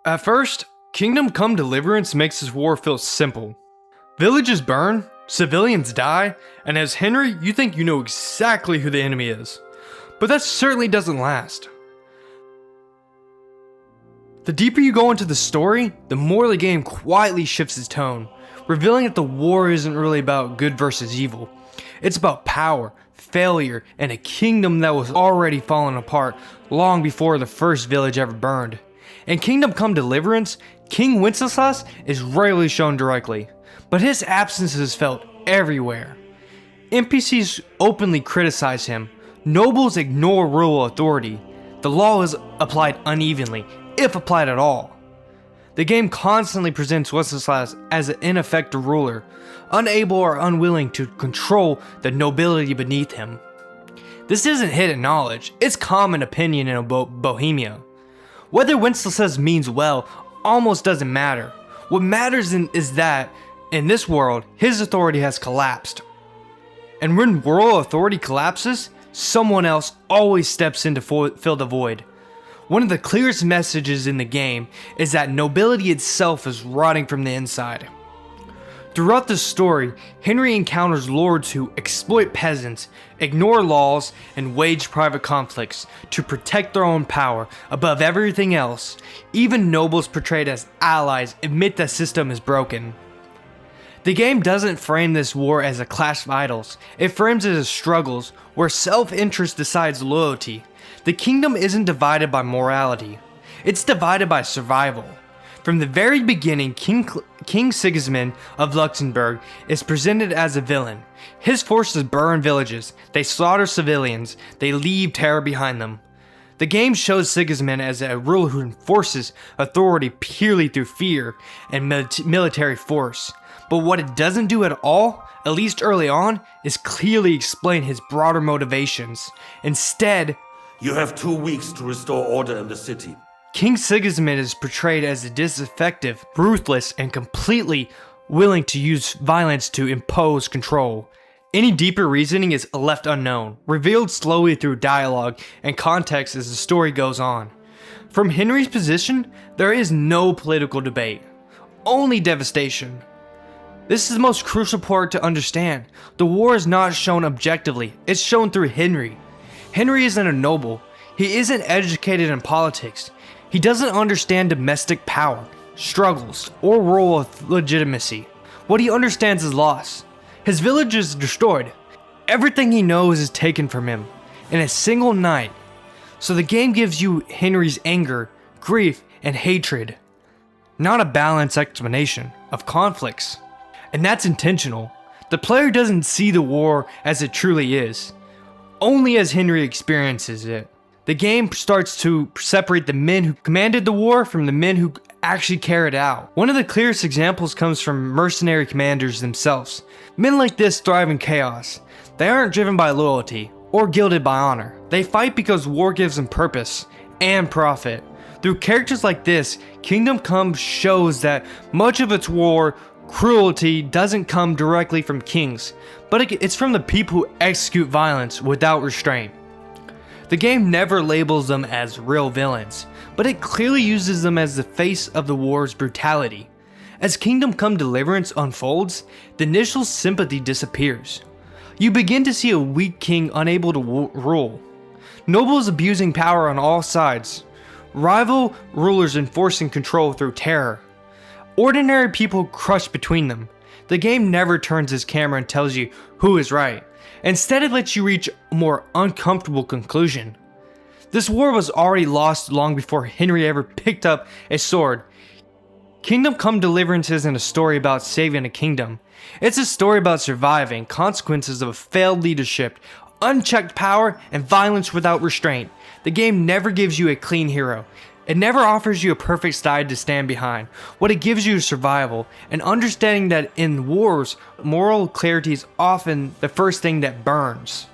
At first, Kingdom Come Deliverance makes this war feel simple. Villages burn, civilians die, and as Henry, you think you know exactly who the enemy is. But that certainly doesn't last. The deeper you go into the story, the more the game quietly shifts its tone, revealing that the war isn't really about good versus evil. It's about power, failure, and a kingdom that was already falling apart long before the first village ever burned. In Kingdom Come Deliverance, King Wenceslas is rarely shown directly, but his absence is felt everywhere. NPCs openly criticize him, nobles ignore royal authority, the law is applied unevenly, if applied at all. The game constantly presents Wenceslas as an ineffective ruler, unable or unwilling to control the nobility beneath him. This isn't hidden knowledge, it's common opinion in Bohemia. Whether Wenceslas means well almost doesn't matter. What matters is that, in this world, his authority has collapsed. And when royal authority collapses, someone else always steps in to fill the void. One of the clearest messages in the game is that nobility itself is rotting from the inside. Throughout the story, Henry encounters lords who exploit peasants, ignore laws, and wage private conflicts to protect their own power above everything else. Even nobles portrayed as allies admit the system is broken. The game doesn't frame this war as a clash of idols, it frames it as struggles where self-interest decides loyalty. The kingdom isn't divided by morality, it's divided by survival. From the very beginning, King Sigismund of Luxembourg is presented as a villain. His forces burn villages, they slaughter civilians, they leave terror behind them. The game shows Sigismund as a ruler who enforces authority purely through fear and military force. But what it doesn't do at all, at least early on, is clearly explain his broader motivations. Instead, you have 2 weeks to restore order in the city. King Sigismund is portrayed as disaffective, ruthless, and completely willing to use violence to impose control. Any deeper reasoning is left unknown, revealed slowly through dialogue and context as the story goes on. From Henry's position, there is no political debate, only devastation. This is the most crucial part to understand. The war is not shown objectively, it's shown through Henry. Henry isn't a noble, he isn't educated in politics. He doesn't understand domestic power, struggles, or royal legitimacy. What he understands is loss. His village is destroyed. Everything he knows is taken from him in a single night. So the game gives you Henry's anger, grief, and hatred, not a balanced explanation of conflicts. And that's intentional. The player doesn't see the war as it truly is, only as Henry experiences it. The game starts to separate the men who commanded the war from the men who actually carried it out. One of the clearest examples comes from mercenary commanders themselves. Men like this thrive in chaos. They aren't driven by loyalty or gilded by honor. They fight because war gives them purpose and profit. Through characters like this, Kingdom Come shows that much of its war cruelty doesn't come directly from kings, but it's from the people who execute violence without restraint. The game never labels them as real villains, but it clearly uses them as the face of the war's brutality. As Kingdom Come Deliverance unfolds, the initial sympathy disappears. You begin to see a weak king unable to rule, nobles abusing power on all sides, rival rulers enforcing control through terror, ordinary people crushed between them. The game never turns its camera and tells you who is right. Instead, it lets you reach a more uncomfortable conclusion. This war was already lost long before Henry ever picked up a sword. Kingdom Come Deliverance isn't a story about saving a kingdom. It's a story about surviving consequences of failed leadership, unchecked power, and violence without restraint. The game never gives you a clean hero. It never offers you a perfect side to stand behind. What it gives you is survival, and understanding that in wars, moral clarity is often the first thing that burns.